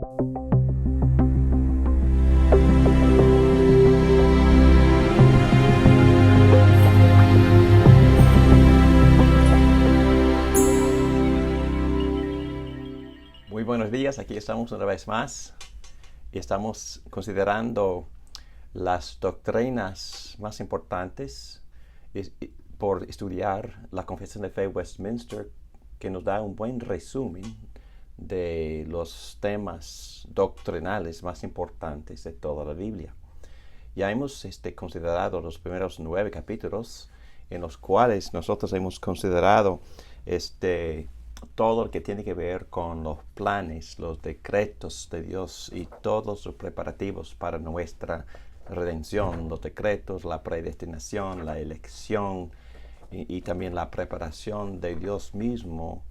Muy buenos días, aquí estamos una vez más y estamos considerando las doctrinas más importantes por estudiar la Confesión de Fe Westminster, que nos da un buen resumen de los temas doctrinales más importantes de toda la Biblia. Ya hemos considerado los primeros 9 capítulos en los cuales nosotros hemos considerado todo lo que tiene que ver con los planes, los decretos de Dios y todos los preparativos para nuestra redención, los decretos, la predestinación, la elección y también la preparación de Dios mismo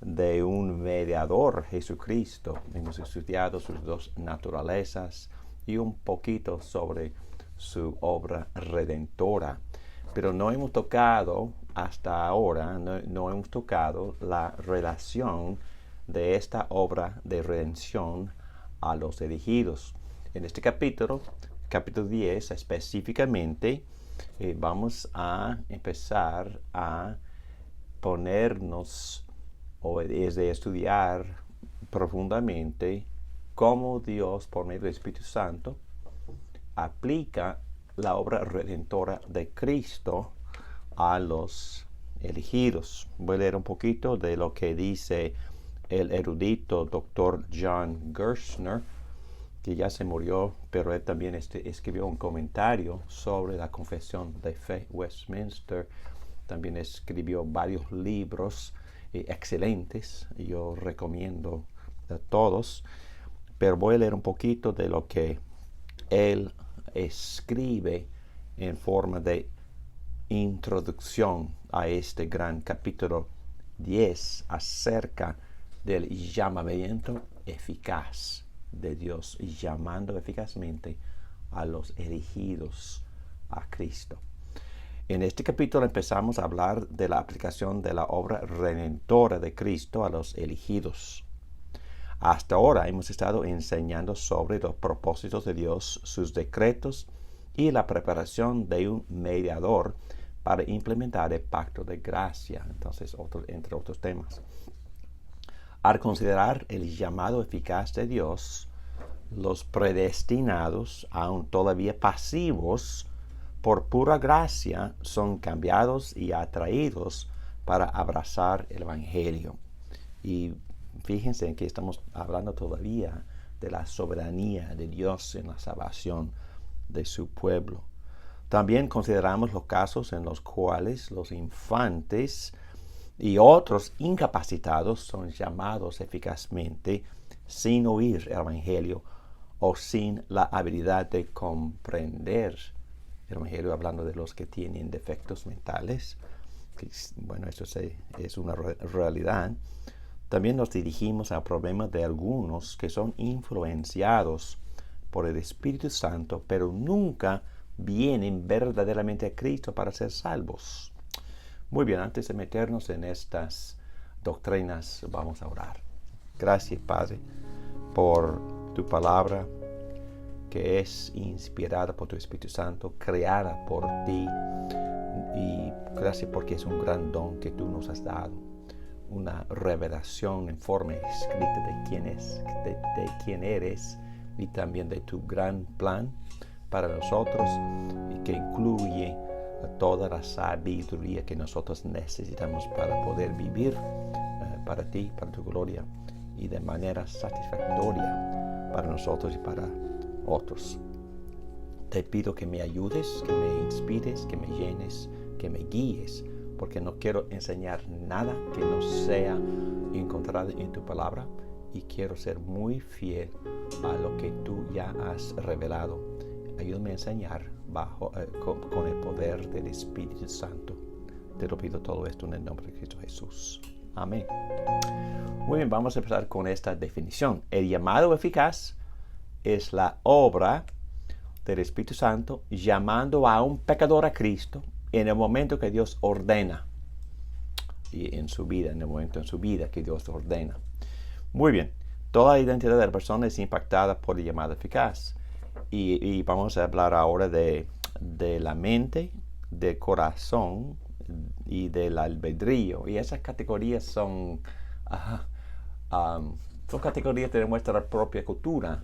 de un mediador, Jesucristo. Hemos estudiado sus dos naturalezas y un poquito sobre su obra redentora. Pero no hemos tocado hasta ahora, no hemos tocado la relación de esta obra de redención a los elegidos. En este capítulo 10 específicamente, vamos a empezar a ponernos o es de estudiar profundamente cómo Dios, por medio del Espíritu Santo, aplica la obra redentora de Cristo a los elegidos. Voy a leer un poquito de lo que dice el erudito Dr. John Gerstner, que ya se murió, pero él también escribió un comentario sobre la Confesión de Fe Westminster. También escribió varios libros excelentes, yo recomiendo a todos, pero voy a leer un poquito de lo que él escribe en forma de introducción a este gran capítulo 10 acerca del llamamiento eficaz de Dios, llamando eficazmente a los elegidos a Cristo. En este capítulo empezamos a hablar de la aplicación de la obra redentora de Cristo a los elegidos. Hasta ahora hemos estado enseñando sobre los propósitos de Dios, sus decretos y la preparación de un mediador para implementar el pacto de gracia. Entonces, entre otros temas. Al considerar el llamado eficaz de Dios, los predestinados, aún todavía pasivos, por pura gracia, son cambiados y atraídos para abrazar el Evangelio. Y fíjense en que estamos hablando todavía de la soberanía de Dios en la salvación de su pueblo. También consideramos los casos en los cuales los infantes y otros incapacitados son llamados eficazmente sin oír el Evangelio o sin la habilidad de comprender el Evangelio, hablando de los que tienen defectos mentales. Bueno, eso es una realidad. También nos dirigimos al problema de algunos que son influenciados por el Espíritu Santo, pero nunca vienen verdaderamente a Cristo para ser salvos. Muy bien, antes de meternos en estas doctrinas, vamos a orar. Gracias, Padre, por tu palabra, que es inspirada por tu Espíritu Santo, creada por ti, y gracias porque es un gran don que tú nos has dado, una revelación en forma escrita de quién eres y también de tu gran plan para nosotros, y que incluye toda la sabiduría que nosotros necesitamos para poder vivir para ti, para tu gloria y de manera satisfactoria para nosotros y para otros. Te pido que me ayudes, que me inspires, que me llenes, que me guíes, porque no quiero enseñar nada que no sea encontrado en tu palabra, y quiero ser muy fiel a lo que tú ya has revelado. Ayúdame a enseñar con el poder del Espíritu Santo. Te lo pido todo esto en el nombre de Cristo Jesús. Amén. Muy bien, vamos a empezar con esta definición. El llamado eficaz es la obra del Espíritu Santo llamando a un pecador a Cristo en el momento que Dios ordena. Y en su vida, en el momento en su vida que Dios ordena. Muy bien. Toda identidad de la persona es impactada por el llamado eficaz. Y vamos a hablar ahora de la mente, del corazón y del albedrío. Y esas categorías son categorías de nuestra propia cultura,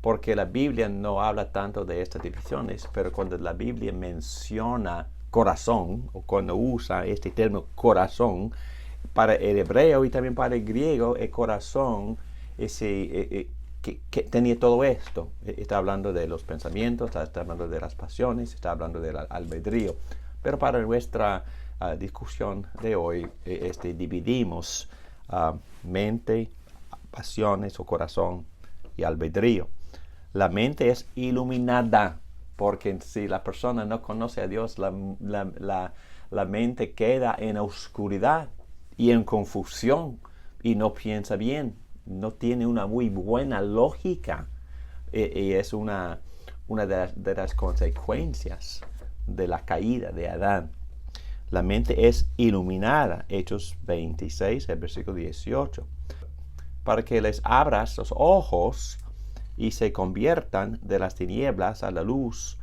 porque la Biblia no habla tanto de estas divisiones, pero cuando la Biblia menciona corazón, o cuando usa este término corazón, para el hebreo y también para el griego, el corazón que tenía todo esto. Está hablando de los pensamientos, está hablando de las pasiones, está hablando del albedrío. Pero para nuestra discusión de hoy, dividimos mente, pasiones o corazón y albedrío. La mente es iluminada, porque si la persona no conoce a Dios, la mente queda en oscuridad y en confusión y no piensa bien, no tiene una muy buena lógica, y es una de las consecuencias de la caída de Adán. La mente es iluminada, Hechos 26, el versículo 18, para que les abras los ojos y se conviertan de las tinieblas a la luz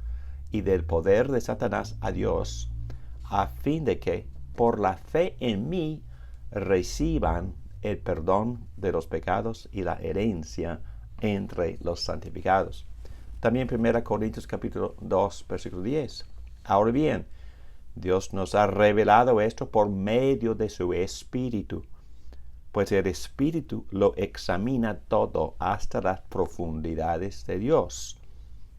y del poder de Satanás a Dios, a fin de que por la fe en mí reciban el perdón de los pecados y la herencia entre los santificados. También 1 Corintios capítulo 2, versículo 10. Ahora bien, Dios nos ha revelado esto por medio de su Espíritu, pues el Espíritu lo examina todo hasta las profundidades de Dios.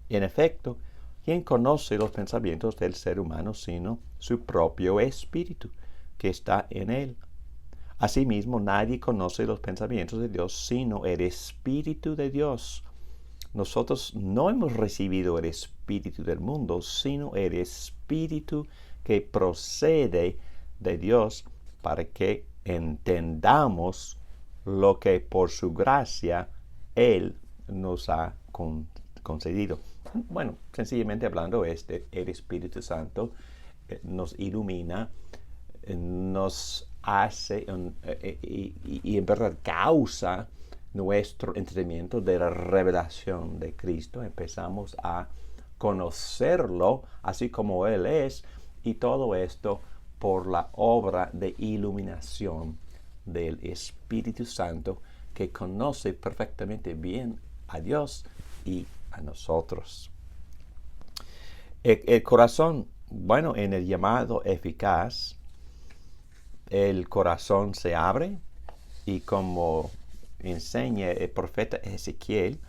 En efecto, ¿quién conoce los pensamientos del ser humano sino su propio Espíritu que está en él? Asimismo, nadie conoce los pensamientos de Dios sino el Espíritu de Dios. Nosotros no hemos recibido el Espíritu del mundo, sino el Espíritu que procede de Dios, para que entendamos lo que por su gracia Él nos ha concedido. Bueno, sencillamente hablando, el Espíritu Santo nos ilumina, nos hace y en verdad causa nuestro entendimiento de la revelación de Cristo. Empezamos a conocerlo así como Él es, y todo esto por la obra de iluminación del Espíritu Santo, que conoce perfectamente bien a Dios y a nosotros. El corazón, bueno, en el llamado eficaz, el corazón se abre y, como enseña el profeta Ezequiel,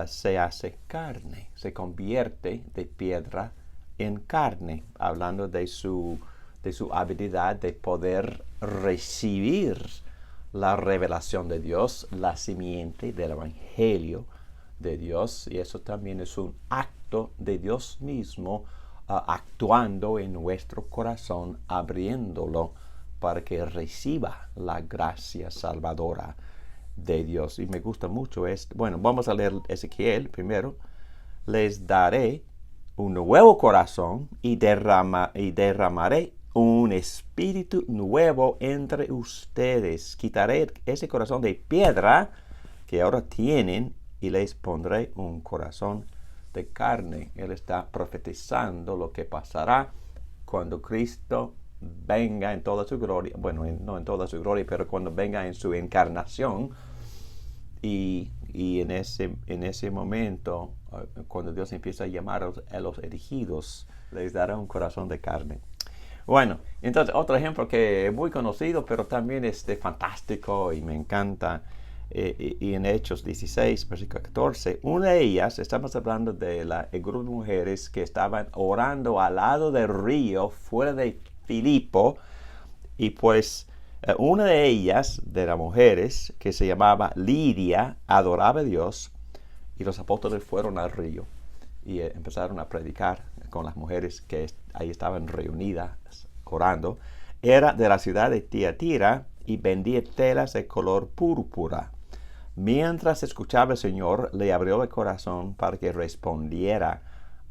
se hace carne, se convierte de piedra en carne, hablando de su habilidad de poder recibir la revelación de Dios, la simiente del Evangelio de Dios. Y eso también es un acto de Dios mismo actuando en nuestro corazón, abriéndolo para que reciba la gracia salvadora de Dios. Y me gusta mucho esto. Bueno, vamos a leer Ezequiel primero. Les daré un nuevo corazón y derramaré un espíritu nuevo entre ustedes. Quitaré ese corazón de piedra que ahora tienen y les pondré un corazón de carne. Él está profetizando lo que pasará cuando Cristo venga en toda su gloria. Bueno, no en toda su gloria, pero cuando venga en su encarnación. Y en ese momento, cuando Dios empieza a llamar a los elegidos, les dará un corazón de carne. Bueno, entonces otro ejemplo que es muy conocido, pero también es fantástico y me encanta, y en Hechos 16, versículo 14, una de ellas, estamos hablando de el grupo de mujeres que estaban orando al lado del río, fuera de Filipo, y pues una de ellas, de las mujeres, que se llamaba Lidia, adoraba a Dios, y los apóstoles fueron al río y empezaron a predicar con las mujeres que ahí estaban reunidas orando. Era de la ciudad de Tiatira y vendía telas de color púrpura. Mientras escuchaba el Señor, le abrió el corazón para que respondiera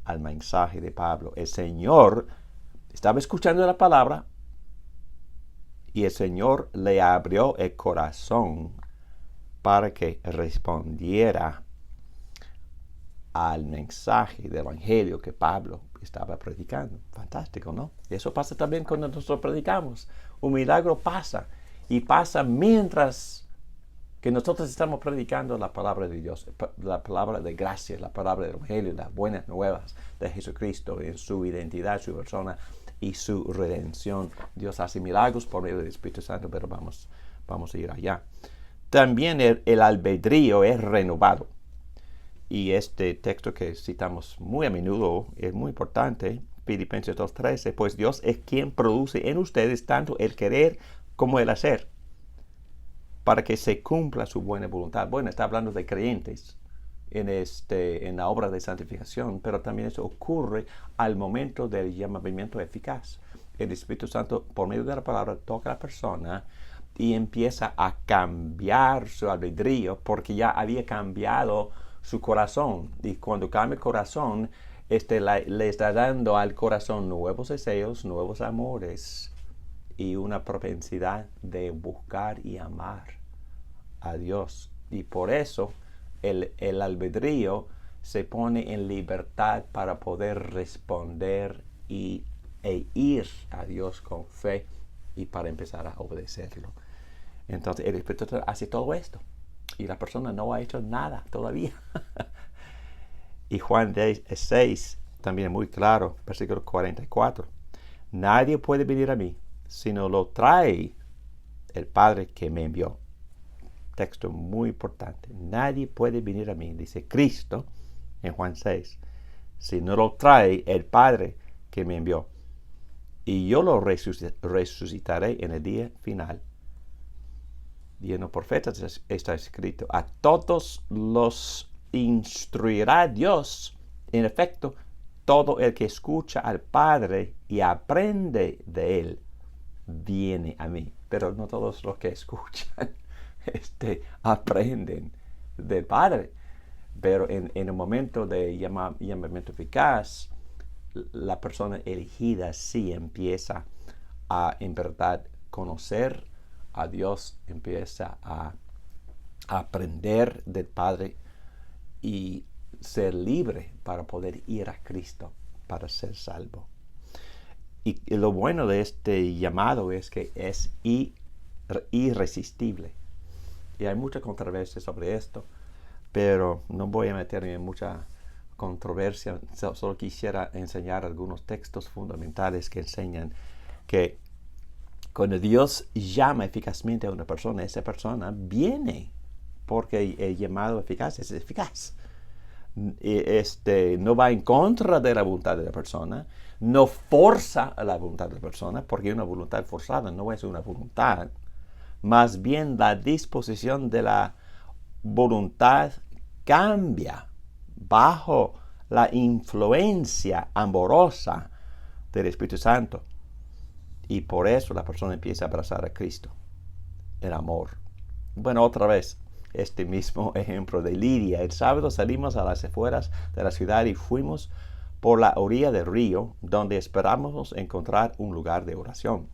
al mensaje de Pablo. El Señor estaba escuchando la palabra, y el Señor le abrió el corazón para que respondiera al mensaje del Evangelio que Pablo estaba predicando. Fantástico, ¿no? Y eso pasa también cuando nosotros predicamos. Un milagro pasa, y pasa mientras que nosotros estamos predicando la palabra de Dios, la palabra de gracia, la palabra del Evangelio, las buenas nuevas de Jesucristo en su identidad, su persona y su redención. Dios hace milagros por medio del Espíritu Santo, pero vamos a ir allá. También el albedrío es renovado. Y este texto que citamos muy a menudo es muy importante, Filipenses 2:13, pues Dios es quien produce en ustedes tanto el querer como el hacer, para que se cumpla su buena voluntad. Bueno, está hablando de creyentes en la obra de santificación, pero también eso ocurre al momento del llamamiento eficaz. El Espíritu Santo, por medio de la palabra, toca a la persona y empieza a cambiar su albedrío, porque ya había cambiado su corazón. Y cuando cambia el corazón, le está dando al corazón nuevos deseos, nuevos amores y una propensidad de buscar y amar a Dios. Y por eso el albedrío se pone en libertad para poder responder e ir a Dios con fe y para empezar a obedecerlo. Entonces el Espíritu hace todo esto y la persona no ha hecho nada todavía. Y Juan 6 también es muy claro, versículo 44. Nadie puede venir a mí si no lo trae el Padre que me envió. Texto muy importante. Nadie puede venir a mí, dice Cristo en Juan 6, si no lo trae el Padre que me envió. Y yo lo resucitaré en el día final. Y en los profetas está escrito, a todos los instruirá Dios. En efecto, todo el que escucha al Padre y aprende de él, viene a mí. Pero no todos los que escuchan aprenden del Padre. Pero en el momento de llamamiento eficaz, la persona elegida sí empieza a, en verdad, conocer a Dios, empieza a aprender del Padre y ser libre para poder ir a Cristo, para ser salvo. Y lo bueno de este llamado es que es irresistible. Y hay mucha controversia sobre esto, pero no voy a meterme en mucha controversia. Solo quisiera enseñar algunos textos fundamentales que enseñan que cuando Dios llama eficazmente a una persona, esa persona viene, porque el llamado eficaz es eficaz. No va en contra de la voluntad de la persona, no forza la voluntad de la persona, porque una voluntad forzada no es una voluntad. Más bien la disposición de la voluntad cambia bajo la influencia amorosa del Espíritu Santo. Y por eso la persona empieza a abrazar a Cristo, el amor. Bueno, otra vez, este mismo ejemplo de Lidia. El sábado salimos a las afueras de la ciudad y fuimos por la orilla del río, donde esperábamos encontrar un lugar de oración.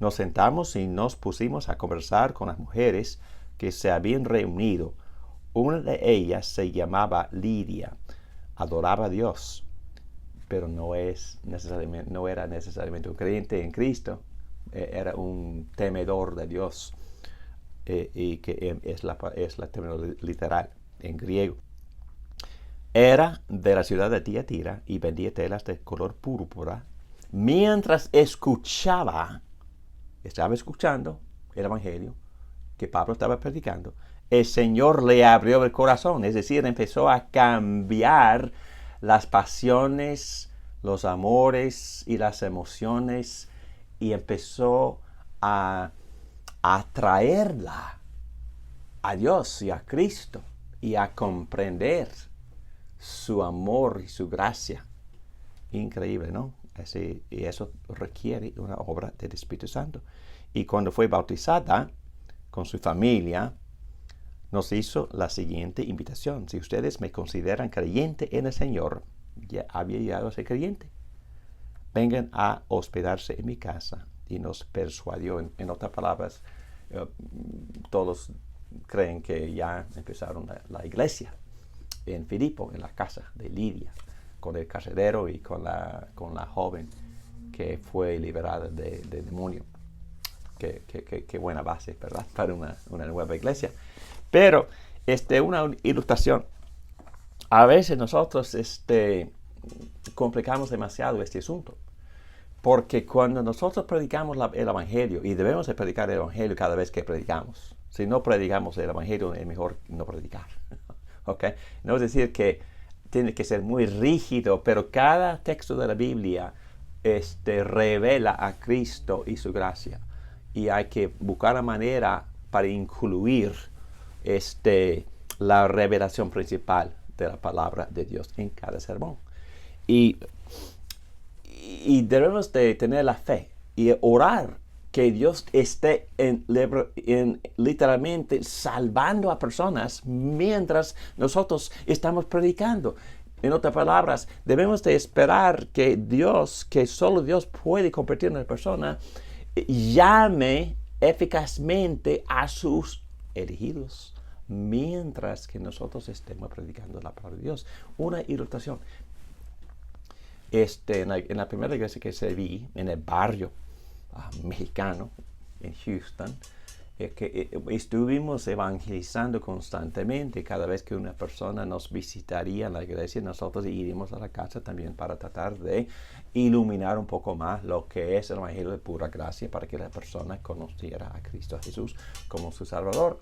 Nos sentamos y nos pusimos a conversar con las mujeres que se habían reunido. Una de ellas se llamaba Lidia, adoraba a Dios, pero no era necesariamente un creyente en Cristo, era un temedor de Dios, y que es la término literal en griego. Era de la ciudad de Tiatira y vendía telas de color púrpura. Mientras estaba escuchando el Evangelio que Pablo estaba predicando, el Señor le abrió el corazón, es decir, empezó a cambiar las pasiones, los amores y las emociones, y empezó a atraerla a Dios y a Cristo y a comprender su amor y su gracia. Increíble, ¿no? Y eso requiere una obra del Espíritu Santo. Y cuando fue bautizada con su familia, nos hizo la siguiente invitación. Si ustedes me consideran creyente en el Señor, ya había llegado a ser creyente, vengan a hospedarse en mi casa. Y nos persuadió, en otras palabras, todos creen que ya empezaron la iglesia en Filipo, en la casa de Lidia, con el carcelero y con la joven que fue liberada de demonio. Qué buena base, ¿verdad? Para una nueva iglesia. Pero una ilustración. A veces nosotros complicamos demasiado este asunto. Porque cuando nosotros predicamos el Evangelio, y debemos de predicar el Evangelio cada vez que predicamos, si no predicamos el Evangelio es mejor no predicar. ¿Okay? No es decir que tiene que ser muy rígido, pero cada texto de la Biblia revela a Cristo y su gracia. Y hay que buscar la manera para incluir la revelación principal de la palabra de Dios en cada sermón. Y debemos de tener la fe y orar que Dios esté literalmente salvando a personas mientras nosotros estamos predicando. En otras palabras, debemos de esperar que Dios, que solo Dios puede convertir a una persona, llame eficazmente a sus elegidos mientras que nosotros estemos predicando la palabra de Dios. Una ilustración. En la primera iglesia que serví, en el barrio mexicano, en Houston, estuvimos evangelizando constantemente. Cada vez que una persona nos visitaría en la iglesia, nosotros iríamos a la casa también para tratar de iluminar un poco más lo que es el evangelio de pura gracia, para que la persona conociera a Cristo Jesús como su Salvador.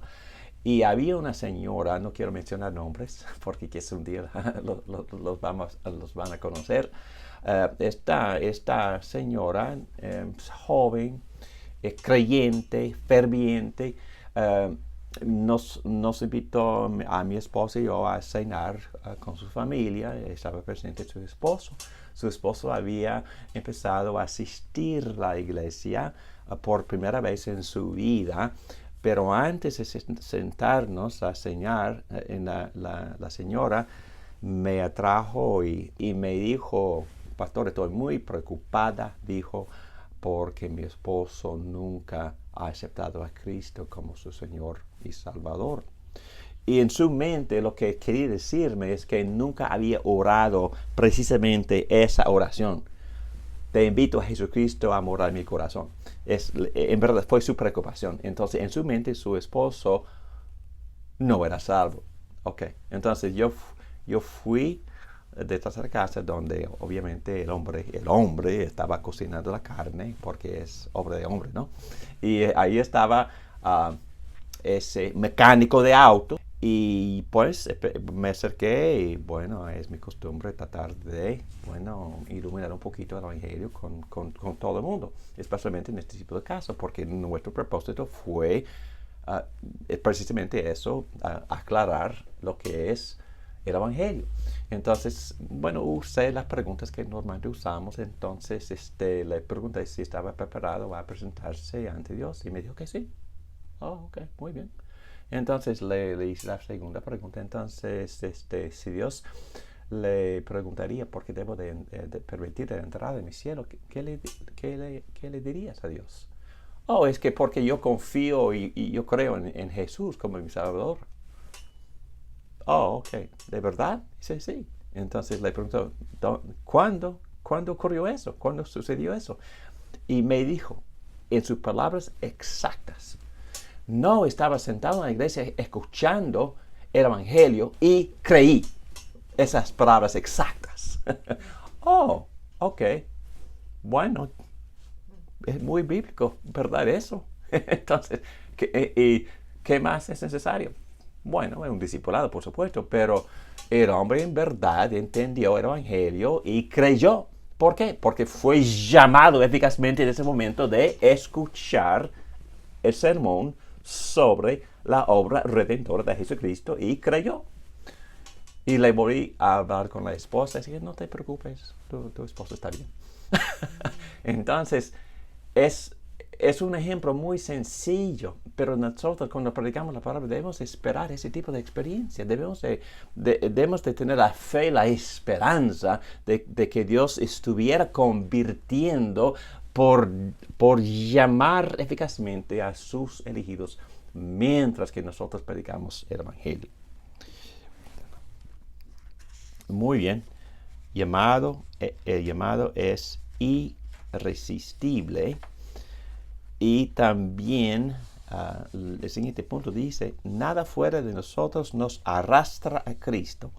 Y había una señora, no quiero mencionar nombres, porque quizás un día los van a conocer. Esta señora, joven, creyente, ferviente, nos invitó a mi esposa y yo a cenar con su familia. Estaba presente su esposo. Su esposo había empezado a asistir a la iglesia por primera vez en su vida. Pero antes de sentarnos a cenar, la señora me atrajo y me dijo: pastor, estoy muy preocupada, dijo, porque mi esposo nunca ha aceptado a Cristo como su Señor y Salvador. Y en su mente lo que quería decirme es que nunca había orado precisamente esa oración. Te invito a Jesucristo a morar en mi corazón. En verdad fue su preocupación. Entonces, en su mente, su esposo no era salvo. Ok, entonces yo fui detrás de la casa, donde obviamente el hombre estaba cocinando la carne, porque es obra de hombre, ¿no? Y ahí estaba ese mecánico de auto. Y pues me acerqué y bueno, es mi costumbre tratar de, iluminar un poquito el evangelio con todo el mundo, especialmente en este tipo de casos, porque nuestro propósito fue precisamente eso, aclarar lo que es el evangelio. Entonces, usé las preguntas que normalmente usamos. Entonces, le pregunté si estaba preparado a presentarse ante Dios y me dijo que sí. Oh, ok, muy bien. Entonces le hice la segunda pregunta. Entonces, si Dios le preguntaría por qué debo de permitir la entrada en mi cielo, ¿qué le dirías a Dios? Oh, es que porque yo confío y yo creo en Jesús como mi Salvador. Oh, ok, ¿de verdad? Dice, sí. Entonces le preguntó: ¿cuándo ocurrió eso? ¿Cuándo sucedió eso? Y me dijo, en sus palabras exactas: no estaba sentado en la iglesia escuchando el evangelio y creí. Esas palabras exactas. Oh, ok. Bueno, es muy bíblico, ¿verdad eso? Entonces, ¿qué más es necesario? Bueno, es un discipulado, por supuesto, pero el hombre en verdad entendió el evangelio y creyó. ¿Por qué? Porque fue llamado eficazmente en ese momento de escuchar el sermón sobre la obra redentora de Jesucristo y creyó. Y le volví a hablar con la esposa y dije: no te preocupes, tu esposo está bien. Entonces, es un ejemplo muy sencillo, pero nosotros cuando predicamos la palabra debemos esperar ese tipo de experiencia. Debemos de tener la fe, la esperanza de que Dios estuviera convirtiendo por llamar eficazmente a sus elegidos mientras que nosotros predicamos el Evangelio. Muy bien. El llamado es irresistible. Y también el siguiente punto dice, nada fuera de nosotros nos arrastra a Cristo.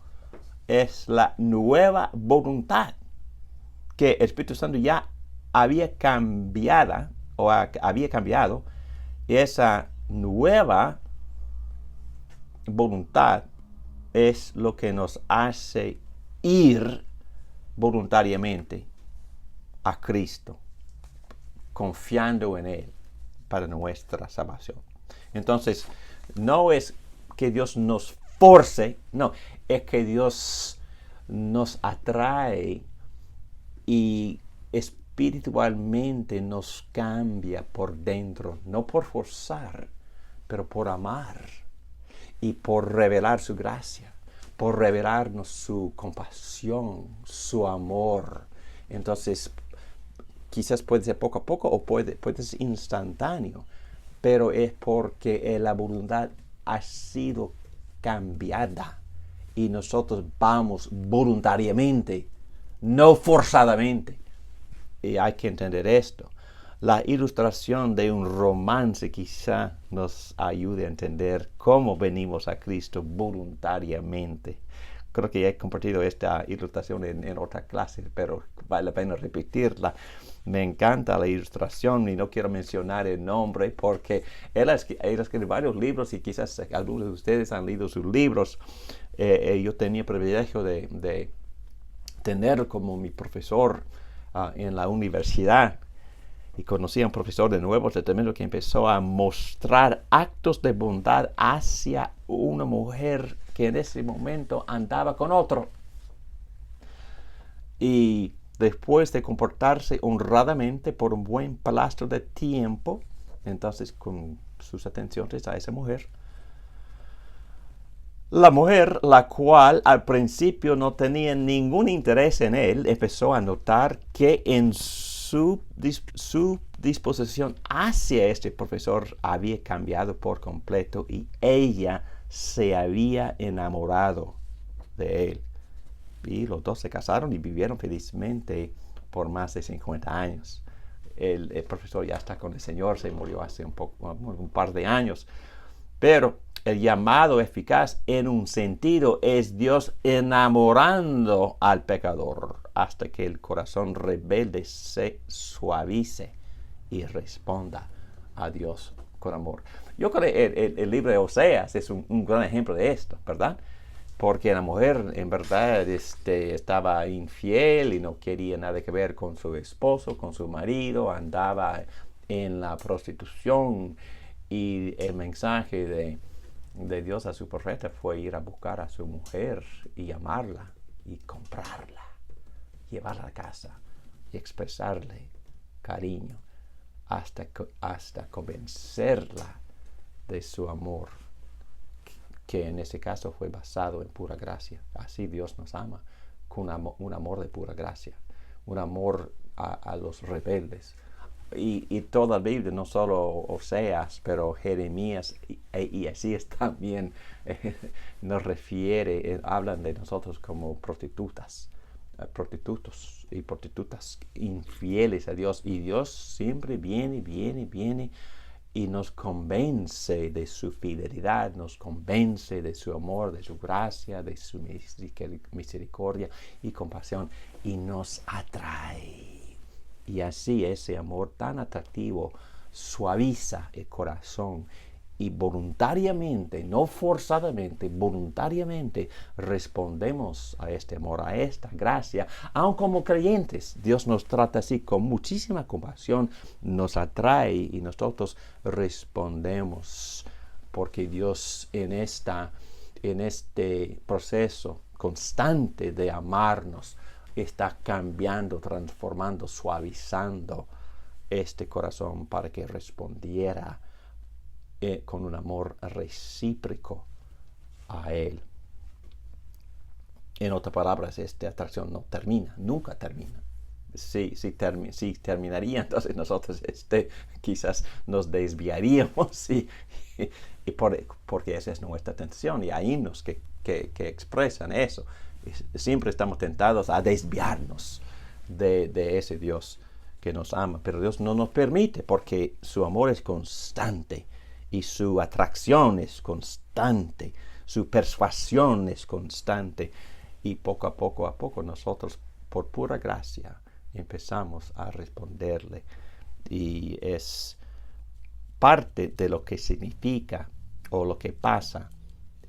Es la nueva voluntad que el Espíritu Santo ya había cambiado. Esa nueva voluntad es lo que nos hace ir voluntariamente a Cristo, confiando en Él para nuestra salvación. Entonces, no es que Dios nos force, no, es que Dios nos atrae y espiritualmente nos cambia por dentro, no por forzar, pero por amar y por revelar su gracia, por revelarnos su compasión, su amor. Entonces, quizás puede ser poco a poco o puede ser instantáneo, pero es porque la voluntad ha sido cambiada y nosotros vamos voluntariamente, no forzadamente. Y hay que entender esto. La ilustración de un romance quizá nos ayude a entender cómo venimos a Cristo voluntariamente. Creo que he compartido esta ilustración en otra clase, pero vale la pena repetirla. Me encanta la ilustración y no quiero mencionar el nombre porque él escribe varios libros y quizás algunos de ustedes han leído sus libros. Yo tenía el privilegio de tener como mi profesor en la universidad. Y conocí a un profesor de Nuevo Testamento que empezó a mostrar actos de bondad hacia una mujer que en ese momento andaba con otro. Y después de comportarse honradamente por un buen plastro de tiempo, entonces con sus atenciones a esa mujer, la mujer, la cual al principio no tenía ningún interés en él, empezó a notar que en su disposición hacia este profesor había cambiado por completo y ella se había enamorado de él. Y los dos se casaron y vivieron felizmente por más de 50 años. El profesor ya está con el Señor, se murió hace un par de años. Pero el llamado eficaz en un sentido es Dios enamorando al pecador hasta que el corazón rebelde se suavice y responda a Dios con amor. Yo creo que el libro de Oseas es un gran ejemplo de esto, ¿verdad? Porque la mujer en verdad estaba infiel y no quería nada que ver con su esposo, con su marido, andaba en la prostitución. Y el mensaje de Dios a su profeta fue ir a buscar a su mujer y amarla y comprarla, llevarla a casa y expresarle cariño hasta convencerla de su amor, que en ese caso fue basado en pura gracia. Así Dios nos ama, con un amor de pura gracia, un amor a los rebeldes. Y toda la Biblia, no solo Oseas, pero Jeremías y así es también, nos refiere, hablan de nosotros como prostitutas, prostitutos y prostitutas infieles a Dios. Y Dios siempre viene y nos convence de su fidelidad, nos convence de su amor, de su gracia, de su misericordia y compasión, y nos atrae. Y así ese amor tan atractivo suaviza el corazón y voluntariamente, no forzadamente, voluntariamente respondemos a este amor, a esta gracia. Aun como creyentes, Dios nos trata así con muchísima compasión, nos atrae y nosotros respondemos porque Dios en este proceso constante de amarnos está cambiando, transformando, suavizando este corazón para que respondiera con un amor recíproco a Él. En otras palabras, esta atracción no termina, nunca termina. si terminaría, entonces nosotros quizás nos desviaríamos porque esa es nuestra tentación. Y hay himnos que expresan eso. Siempre estamos tentados a desviarnos de ese Dios que nos ama, pero Dios no nos permite porque su amor es constante y su atracción es constante, su persuasión es constante, y poco a poco nosotros por pura gracia empezamos a responderle, y es parte de lo que significa o lo que pasa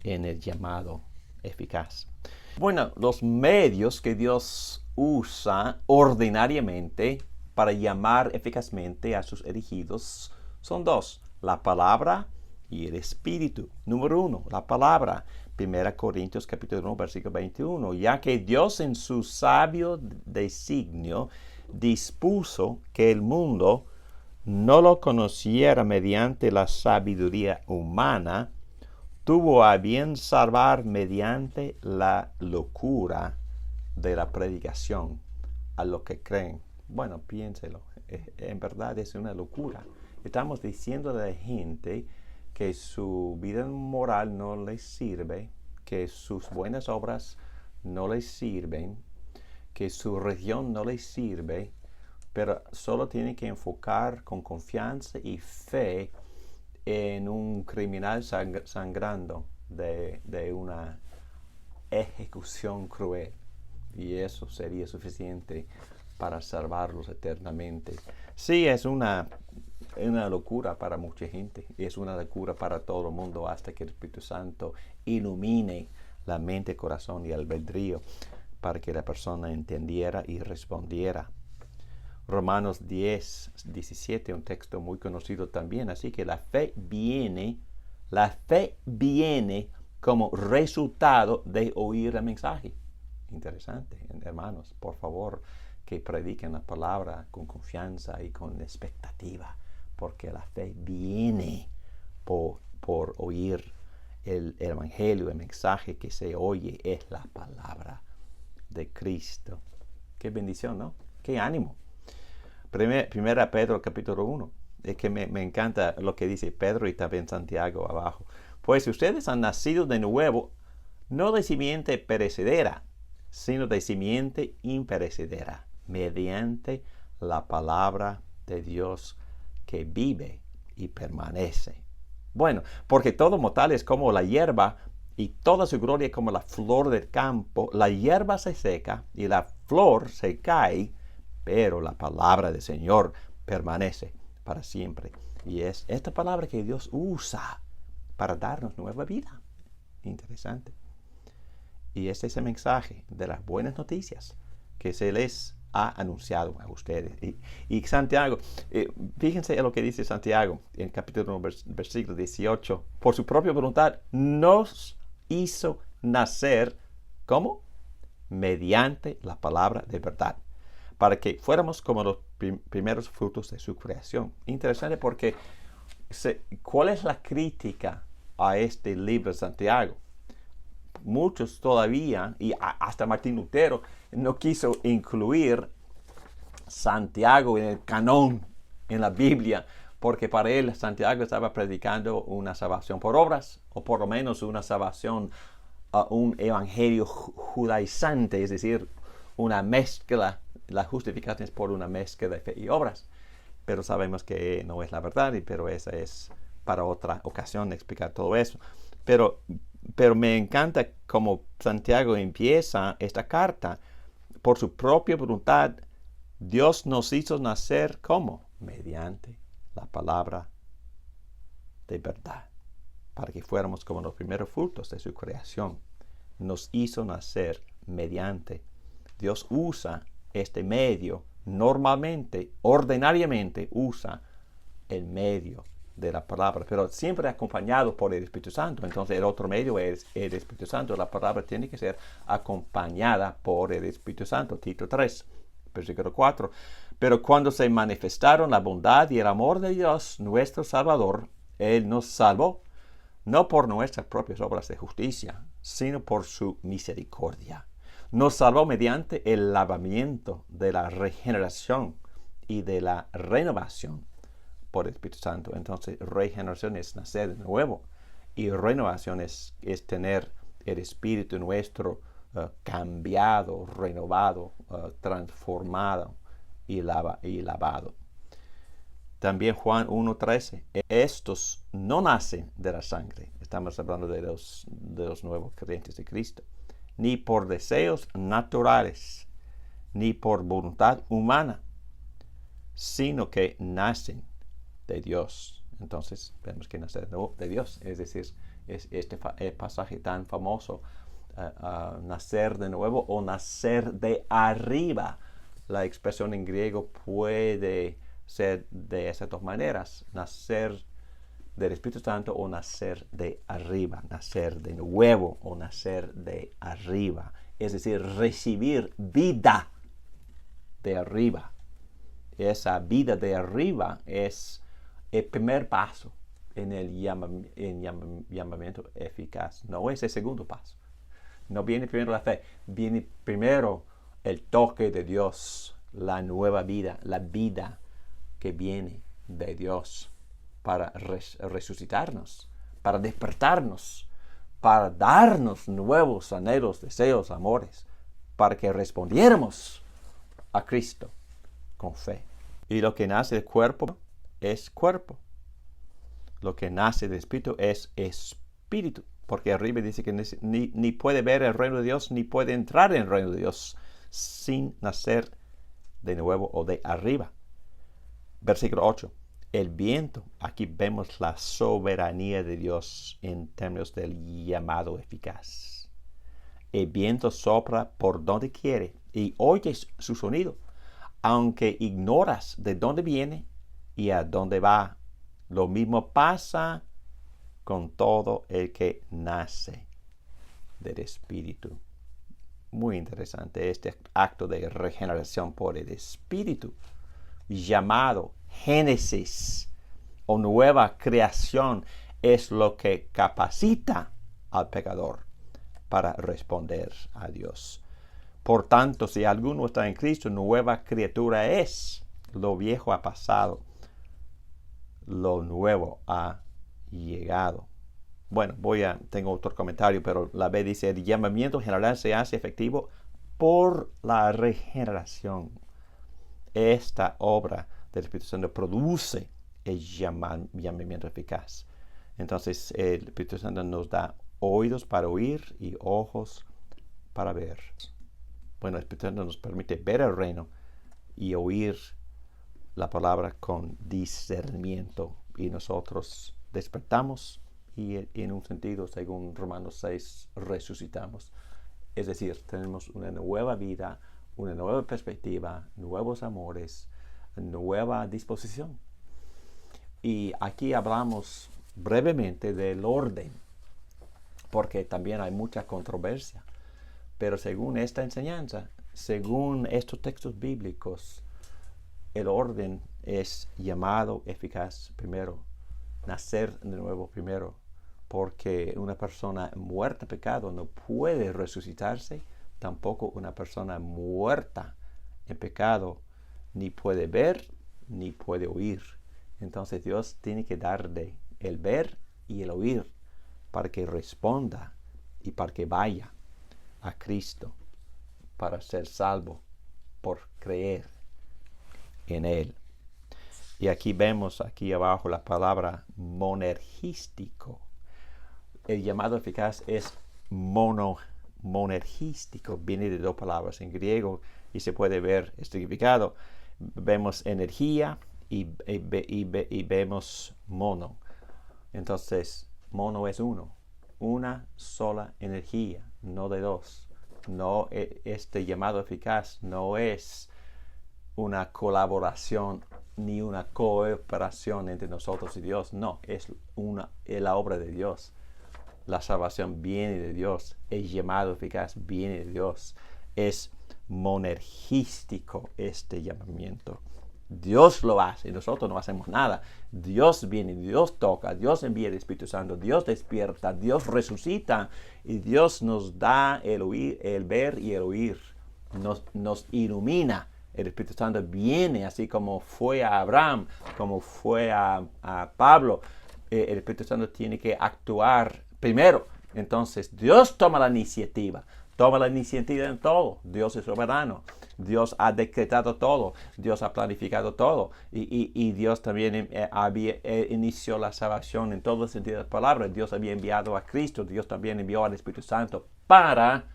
en el llamado eficaz. Bueno, los medios que Dios usa ordinariamente para llamar eficazmente a sus elegidos son dos: la palabra y el espíritu. Número 1, la palabra. 1 Corintios capítulo 1, versículo 21. Ya que Dios en su sabio designio dispuso que el mundo no lo conociera mediante la sabiduría humana, tuvo a bien salvar mediante la locura de la predicación a los que creen. Bueno, piénselo, en verdad es una locura. Estamos diciendo a la gente que su vida moral no les sirve, que sus buenas obras no les sirven, que su religión no les sirve, pero solo tienen que enfocar con confianza y fe en un criminal sangrando de una ejecución cruel, y eso sería suficiente para salvarlos eternamente. Sí, es una locura para mucha gente, es una locura para todo el mundo, hasta que el Espíritu Santo ilumine la mente, corazón y albedrío para que la persona entendiera y respondiera. Romanos 10, 17, un texto muy conocido también. Así que la fe viene como resultado de oír el mensaje. Interesante, hermanos, por favor, que prediquen la palabra con confianza y con expectativa, porque la fe viene por oír el evangelio. El mensaje que se oye es la palabra de Cristo. Qué bendición, ¿no? Qué ánimo. Primera Pedro capítulo 1. Es que me encanta lo que dice Pedro y también Santiago abajo. Pues ustedes han nacido de nuevo, no de simiente perecedera, sino de simiente imperecedera, mediante la palabra de Dios que vive y permanece. Bueno, porque todo mortal es como la hierba, y toda su gloria como la flor del campo. La hierba se seca y la flor se cae, pero la palabra del Señor permanece para siempre. Y es esta palabra que Dios usa para darnos nueva vida. Interesante. Y este es el mensaje de las buenas noticias que se les ha anunciado a ustedes. Y Santiago, fíjense en lo que dice Santiago en capítulo 1, versículo 18. Por su propia voluntad nos hizo nacer, ¿cómo? Mediante la palabra de verdad, para que fuéramos como los primeros frutos de su creación. Interesante, porque ¿cuál es la crítica a este libro de Santiago? Muchos todavía, y hasta Martín Lutero, no quiso incluir Santiago en el canon, en la Biblia, porque para él Santiago estaba predicando una salvación por obras, o por lo menos una salvación, un evangelio judaizante, es decir, una mezcla. La justificación es por una mezcla de fe y obras, pero sabemos que no es la verdad, pero esa es para otra ocasión explicar todo eso. Pero me encanta cómo Santiago empieza esta carta. Por su propia voluntad, Dios nos hizo nacer, ¿cómo? Mediante la palabra de verdad, para que fuéramos como los primeros frutos de su creación. Nos hizo nacer mediante. Dios usa este medio, normalmente, ordinariamente usa el medio de la palabra, pero siempre acompañado por el Espíritu Santo. Entonces el otro medio es el Espíritu Santo. La palabra tiene que ser acompañada por el Espíritu Santo. Tito 3, versículo 4. Pero cuando se manifestaron la bondad y el amor de Dios, nuestro Salvador, Él nos salvó, no por nuestras propias obras de justicia, sino por su misericordia. nos salvó mediante el lavamiento de la regeneración y de la renovación por el Espíritu Santo. Entonces, regeneración es nacer de nuevo y renovación es tener el espíritu nuestro cambiado, renovado, transformado y lavado. También Juan 1:13, estos no nacen de la sangre, estamos hablando de los nuevos creyentes de Cristo, ni por deseos naturales, ni por voluntad humana, sino que nacen de Dios. Entonces vemos que nacer de Dios, es decir, es este pasaje tan famoso, nacer de nuevo o nacer de arriba. La expresión en griego puede ser de esas dos maneras: nacer del Espíritu Santo o nacer de arriba, nacer de nuevo o nacer de arriba, es decir, recibir vida de arriba. Esa vida de arriba es el primer paso en el llamamiento eficaz. No es el segundo paso. No viene primero la fe, viene primero el toque de Dios, la nueva vida, la vida que viene de Dios para resucitarnos, para despertarnos, para darnos nuevos anhelos, deseos, amores, para que respondiéramos a Cristo con fe. Y lo que nace del cuerpo es cuerpo. Lo que nace del espíritu es espíritu. Porque arriba dice que ni puede ver el reino de Dios, ni puede entrar en el reino de Dios sin nacer de nuevo o de arriba. Versículo 8. El viento, aquí vemos la soberanía de Dios en términos del llamado eficaz. El viento sopla por donde quiere y oyes su sonido, aunque ignoras de dónde viene y a dónde va. Lo mismo pasa con todo el que nace del Espíritu. Muy interesante este acto de regeneración por el Espíritu, llamado Génesis o nueva creación, es lo que capacita al pecador para responder a Dios. Por tanto, si alguno está en Cristo, nueva criatura es. Lo viejo ha pasado, lo nuevo ha llegado. Bueno, tengo otro comentario, pero la B dice: el llamamiento general se hace efectivo por la regeneración. Esta obra del Espíritu Santo produce el llamamiento eficaz. Entonces, el Espíritu Santo nos da oídos para oír y ojos para ver. Bueno, el Espíritu Santo nos permite ver el reino y oír la palabra con discernimiento, y nosotros despertamos y en un sentido, según Romanos 6, resucitamos. Es decir, tenemos una nueva vida, una nueva perspectiva, nuevos amores, nueva disposición. Y aquí hablamos brevemente del orden, porque también hay mucha controversia. Pero según esta enseñanza, según estos textos bíblicos, el orden es llamado eficaz primero, nacer de nuevo primero, porque una persona muerta en pecado no puede resucitarse, tampoco una persona muerta en pecado ni puede ver ni puede oír. Entonces Dios tiene que darle el ver y el oír para que responda y para que vaya a Cristo para ser salvo por creer en Él. Y aquí vemos aquí abajo la palabra monergístico. El llamado eficaz es monergístico. Viene de dos palabras en griego y se puede ver el significado. Vemos energía y vemos mono. Entonces, mono es uno. Una sola energía, no de dos. No, este llamado eficaz no es una colaboración ni una cooperación entre nosotros y Dios. No, es la obra de Dios. La salvación viene de Dios. El llamado eficaz viene de Dios. Es monergístico este llamamiento. Dios lo hace, nosotros no hacemos nada. Dios viene, Dios toca, Dios envía el Espíritu Santo, Dios despierta, Dios resucita y Dios nos da el oír, el ver y el oír. Nos ilumina. El Espíritu Santo viene, así como fue a Abraham, como fue a Pablo. El Espíritu Santo tiene que actuar primero. Entonces Dios toma la iniciativa. Toma la iniciativa en todo. Dios es soberano. Dios ha decretado todo. Dios ha planificado todo. Y Dios también inició la salvación en todo el sentido de la palabra. Dios había enviado a Cristo. Dios también envió al Espíritu Santo para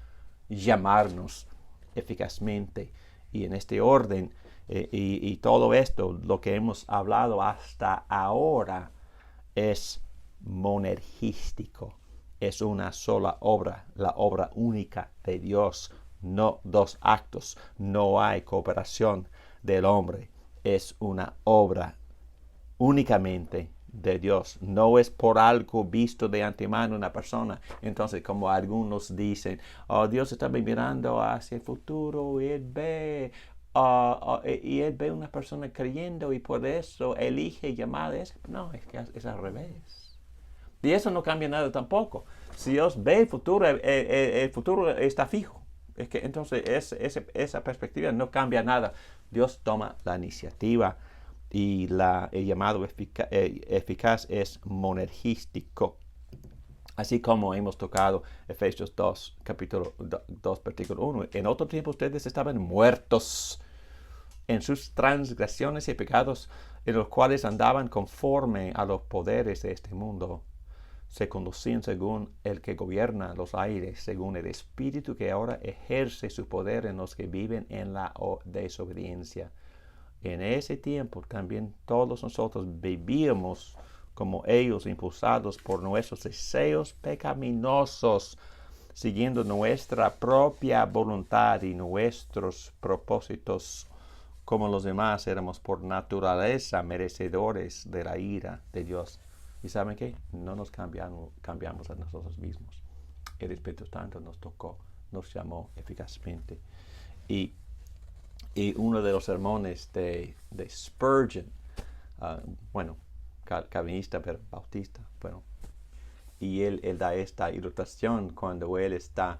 llamarnos eficazmente. Y en este orden, y todo esto, lo que hemos hablado hasta ahora, es monergístico. Es una sola obra, la obra única de Dios, no dos actos, no hay cooperación del hombre, es una obra únicamente de Dios, no es por algo visto de antemano una persona. Entonces, como algunos dicen, oh, Dios está mirando hacia el futuro y Él ve, una persona creyendo y por eso elige llamar. No, es que es al revés. Y eso no cambia nada tampoco. Si Dios ve el futuro está fijo. Es que entonces esa perspectiva no cambia nada. Dios toma la iniciativa y el llamado eficaz es monergístico. Así como hemos tocado Efesios 2, capítulo 2, versículo 1. En otro tiempo ustedes estaban muertos en sus transgresiones y pecados, en los cuales andaban conforme a los poderes de este mundo. Se conducían según el que gobierna los aires, según el espíritu que ahora ejerce su poder en los que viven en la desobediencia. En ese tiempo también todos nosotros vivíamos como ellos, impulsados por nuestros deseos pecaminosos, siguiendo nuestra propia voluntad y nuestros propósitos. Como los demás, éramos por naturaleza merecedores de la ira de Dios. ¿Y saben qué? No nos cambiamos a nosotros mismos. El Espíritu Santo nos tocó, nos llamó eficazmente. Y uno de los sermones de Spurgeon, calvinista pero bautista, y él da esta ilustración cuando él está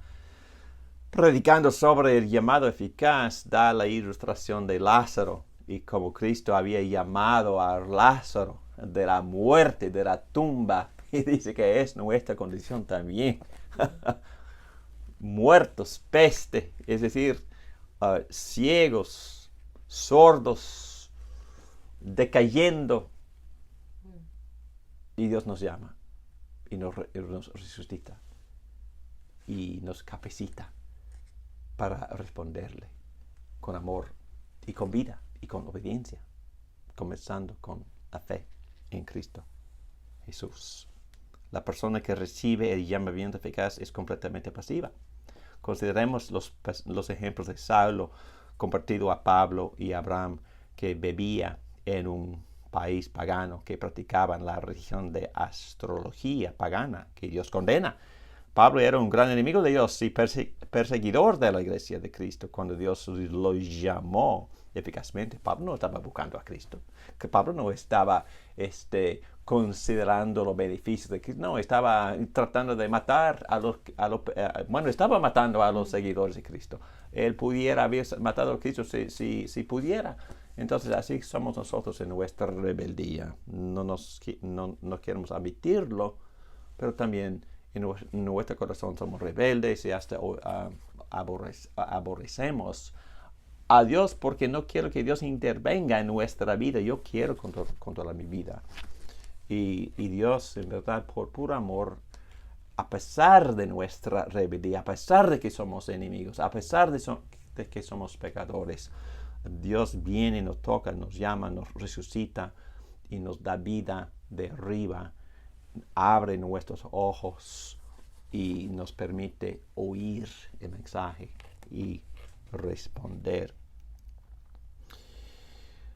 predicando sobre el llamado eficaz, da la ilustración de Lázaro y como Cristo había llamado a Lázaro de la muerte, de la tumba, y dice que es nuestra condición también. Muertos, peste, es decir, ciegos, sordos, decayendo, y Dios nos llama y nos resucita y nos capacita para responderle con amor y con vida y con obediencia, comenzando con la fe en Cristo Jesús. La persona que recibe el llamamiento eficaz es completamente pasiva. Consideremos los ejemplos de Saulo compartido a Pablo y Abraham, que bebía en un país pagano, que practicaban la religión de astrología pagana, que Dios condena. Pablo era un gran enemigo de Dios y perseguidor de la iglesia de Cristo. Cuando Dios lo llamó eficazmente, Pablo no estaba buscando a Cristo. Que Pablo no estaba considerando los beneficios de Cristo. No, estaba tratando de matar estaba matando a los seguidores de Cristo. Él pudiera haber matado a Cristo si pudiera. Entonces así somos nosotros en nuestra rebeldía. No queremos admitirlo, pero también en nuestro corazón somos rebeldes y hasta aborrecemos a Dios porque no quiero que Dios intervenga en nuestra vida. Yo quiero controlar mi vida. Y Dios, en verdad, por puro amor, a pesar de nuestra rebeldía, a pesar de que somos enemigos, a pesar de que somos pecadores, Dios viene, nos toca, nos llama, nos resucita y nos da vida de arriba. Abre nuestros ojos y nos permite oír el mensaje y responder.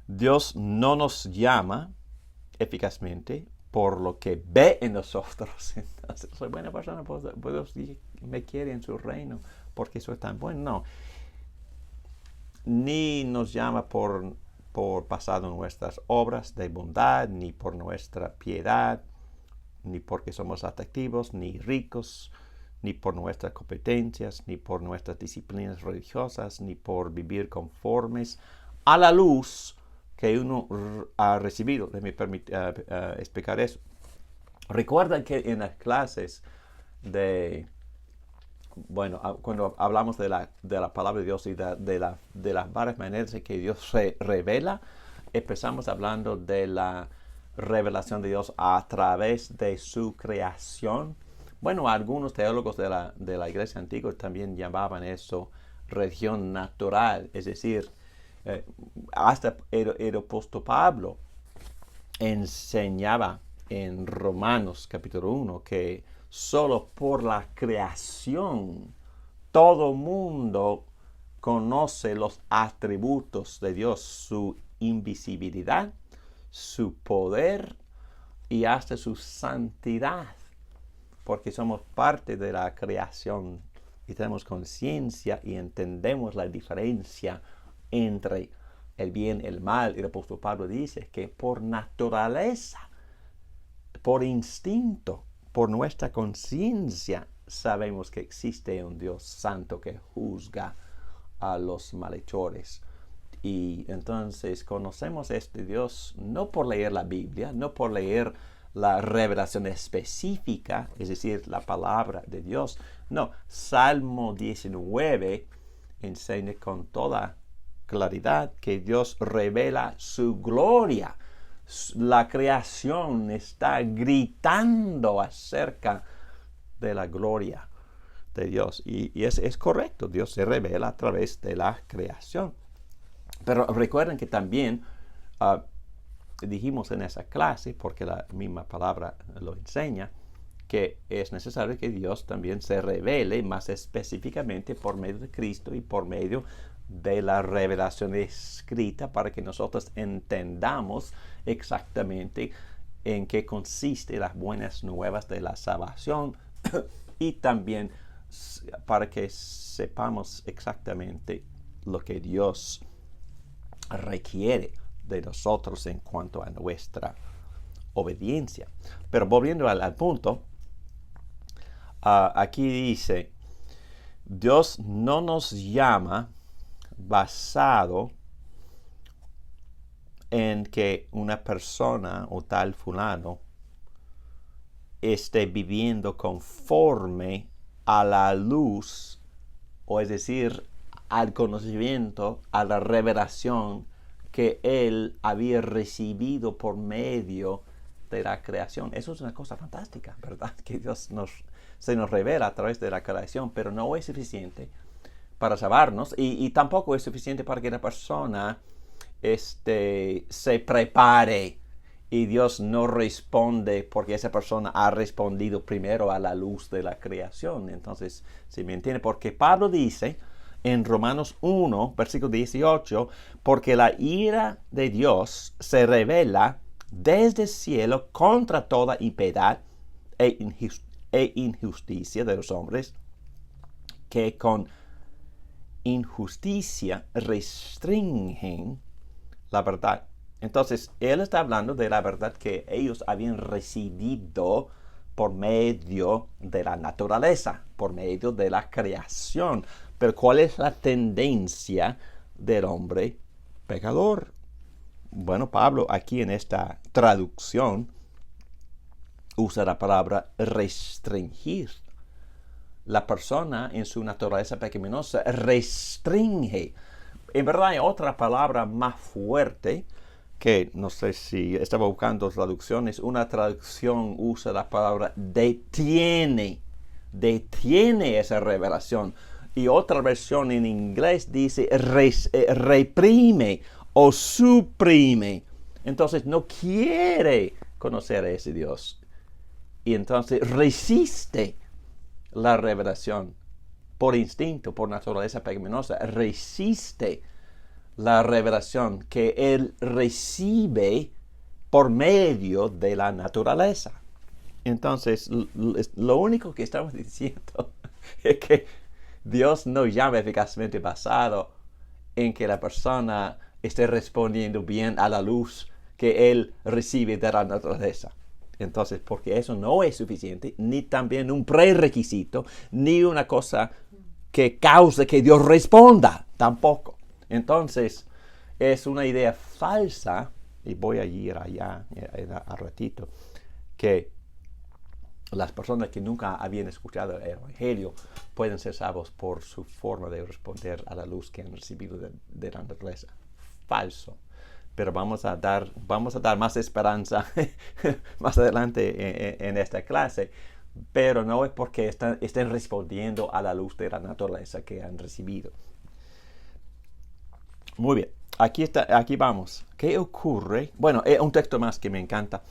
Dios no nos llama eficazmente por lo que ve en nosotros. Entonces, soy buena persona, pues me quiere en su reino porque soy tan bueno. No. Ni nos llama por basado en nuestras obras de bondad, ni por nuestra piedad, ni porque somos atractivos, ni ricos, ni por nuestras competencias, ni por nuestras disciplinas religiosas, ni por vivir conformes a la luz que uno ha recibido. Déjame explicar eso. Recuerdan que en las clases cuando hablamos de la palabra de Dios y de las varias maneras en que Dios se revela, empezamos hablando de la revelación de Dios a través de su creación. Bueno, algunos teólogos de la iglesia antigua también llamaban eso religión natural, es decir, hasta el apóstol Pablo enseñaba en Romanos capítulo 1 que solo por la creación todo mundo conoce los atributos de Dios, su invisibilidad, su poder y hasta su santidad, porque somos parte de la creación y tenemos conciencia y entendemos la diferencia entre el bien y el mal. Y el apóstol Pablo dice que por naturaleza, por instinto, por nuestra conciencia, sabemos que existe un Dios santo que juzga a los malhechores. Y entonces conocemos este Dios no por leer la Biblia, no por leer la revelación específica, es decir, la palabra de Dios. No, Salmo 19 enseña con toda claridad que Dios revela su gloria. La creación está gritando acerca de la gloria de Dios. Y es correcto, Dios se revela a través de la creación. Pero recuerden que también dijimos en esa clase, porque la misma palabra lo enseña, que es necesario que Dios también se revele más específicamente por medio de Cristo y por medio de la revelación escrita, para que nosotros entendamos exactamente en qué consiste las buenas nuevas de la salvación y también para que sepamos exactamente lo que Dios requiere de nosotros en cuanto a nuestra obediencia. Pero volviendo al punto, aquí dice, Dios no nos llama basado en que una persona o tal fulano esté viviendo conforme a la luz, o es decir, al conocimiento, a la revelación que él había recibido por medio de la creación. Eso es una cosa fantástica, ¿verdad? Que Dios se nos revela a través de la creación, pero no es suficiente para salvarnos y tampoco es suficiente para que la persona se prepare y Dios no responde porque esa persona ha respondido primero a la luz de la creación. Entonces, ¿sí me entiende? Porque Pablo dice en Romanos 1, versículo 18, porque la ira de Dios se revela desde el cielo contra toda impiedad e injusticia de los hombres, que con injusticia restringen la verdad. Entonces, él está hablando de la verdad que ellos habían recibido por medio de la naturaleza, por medio de la creación. Pero ¿cuál es la tendencia del hombre pecador? Bueno, Pablo aquí en esta traducción usa la palabra restringir. La persona en su naturaleza pecaminosa restringe. En verdad hay otra palabra más fuerte que no sé si estaba buscando traducciones. Una traducción usa la palabra detiene esa revelación. Y otra versión en inglés dice reprime o suprime. Entonces no quiere conocer a ese Dios. Y entonces resiste la revelación por instinto, por naturaleza pecaminosa. Resiste la revelación que él recibe por medio de la naturaleza. Entonces, lo único que estamos diciendo es que Dios no llama eficazmente basado en que la persona esté respondiendo bien a la luz que Él recibe de la naturaleza. Entonces, porque eso no es suficiente, ni también un prerequisito, ni una cosa que cause que Dios responda, tampoco. Entonces, es una idea falsa, y voy a ir allá a ratito, que las personas que nunca habían escuchado el Evangelio pueden ser salvos por su forma de responder a la luz que han recibido de la naturaleza. Falso. Pero vamos a dar más esperanza más adelante en esta clase. Pero no es porque estén respondiendo a la luz de la naturaleza que han recibido. Muy bien. Aquí vamos. ¿Qué ocurre? Bueno, un texto más que me encanta.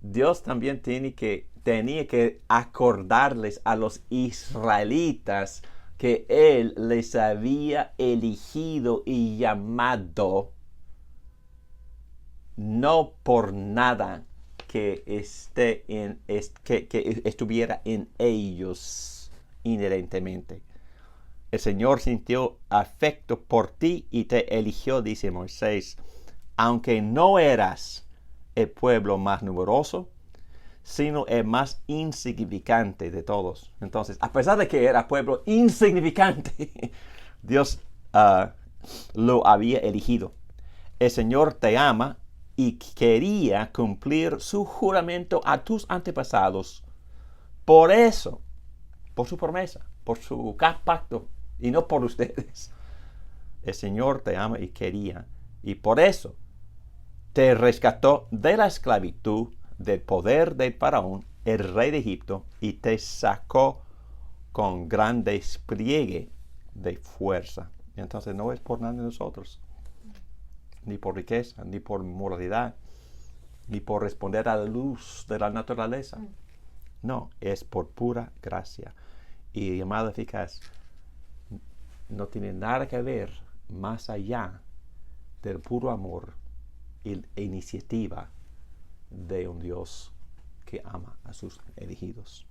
Dios también tenía que acordarles a los israelitas que Él les había elegido y llamado no por nada que estuviera en ellos inherentemente. El Señor sintió afecto por ti y te eligió, dice Moisés, aunque no eras el pueblo más numeroso, sino el más insignificante de todos. Entonces, a pesar de que era pueblo insignificante, Dios lo había elegido. El Señor te ama y quería cumplir su juramento a tus antepasados. Por eso, por su promesa, por su pacto, y no por ustedes. El Señor te ama y quería, y por eso te rescató de la esclavitud, del poder del faraón, el rey de Egipto, y te sacó con gran despliegue de fuerza. Entonces no es por nada de nosotros, ni por riqueza, ni por moralidad, ni por responder a la luz de la naturaleza. No, es por pura gracia. Y llamada eficaz no tiene nada que ver más allá del puro amor e iniciativa de un Dios que ama a sus elegidos.